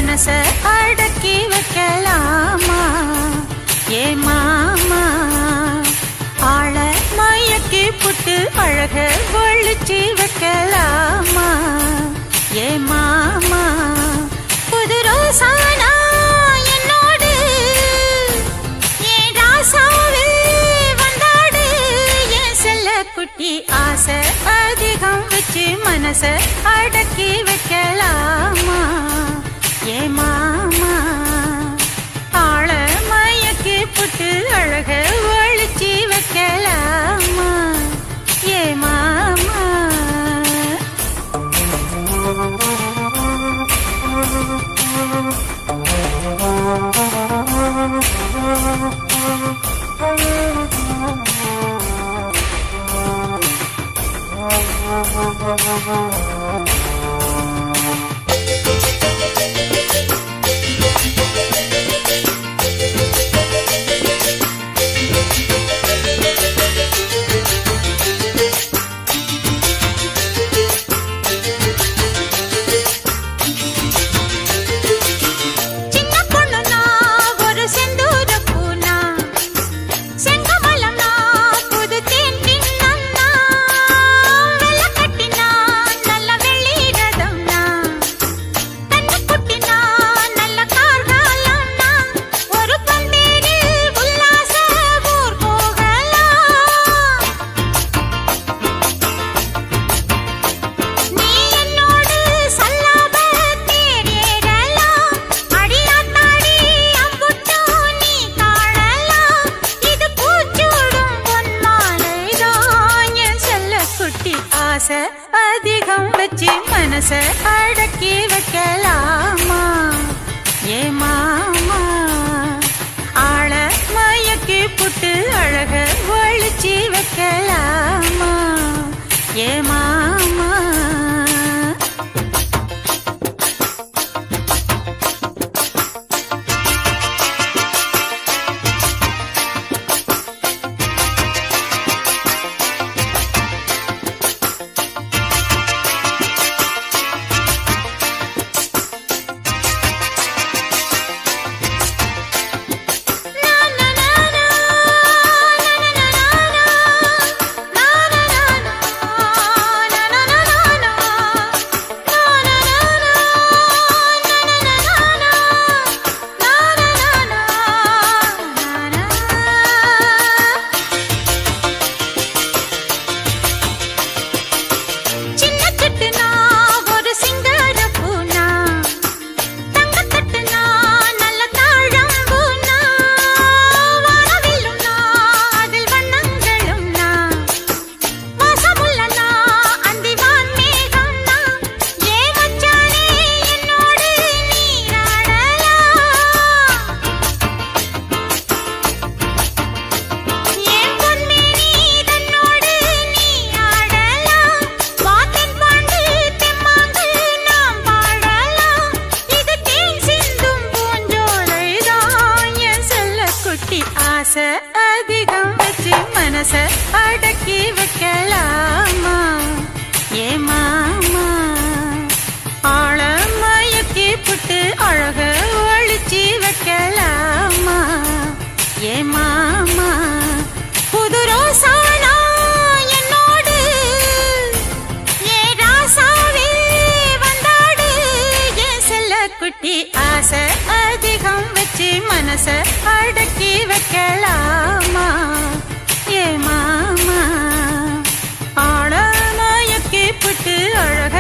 மனச அடக்கி வைக்கலாமா ஏ மாமா ஆள மயக்கி புட்டு அழக ஒழிச்சு வைக்கலாமா ஏ மாமா புது ரோசானா என்னோடு ஏன் ராசாவே வந்தாடு என் செல்ல குட்டி ஆசை அதிகம் வச்சு மனச அடக்கி வைக்கலாமா ஏ மாமா ஆள மயக்கி புட்டு அழக ஒழிச்சு வைக்கலாமா ஏ மாமா அதிகம் வச்சு மனச அடக்கி வைக்கலாமா ஏ மாமா ஆள மயக்கி புட்டு அழக ஒழிச்சு வைக்கலாமா ஏ மாமா அதிகம் வச்சு மனச அடக்கி வைக்கலாமா ஏ மாமா ஆள மயக்கி புட்டு அழக ஒழிச்சு வைக்கலாமா ஏ மாமா புது ரோசானா என்னோடு ஏ ராசாவே வந்தாடு என் செல்ல குட்டி ஆசை அதிகம் வச்சு மனச அடக்கி வைக்கலாமா ஏ மாமா ஆள மயக்கி புட்டு அழக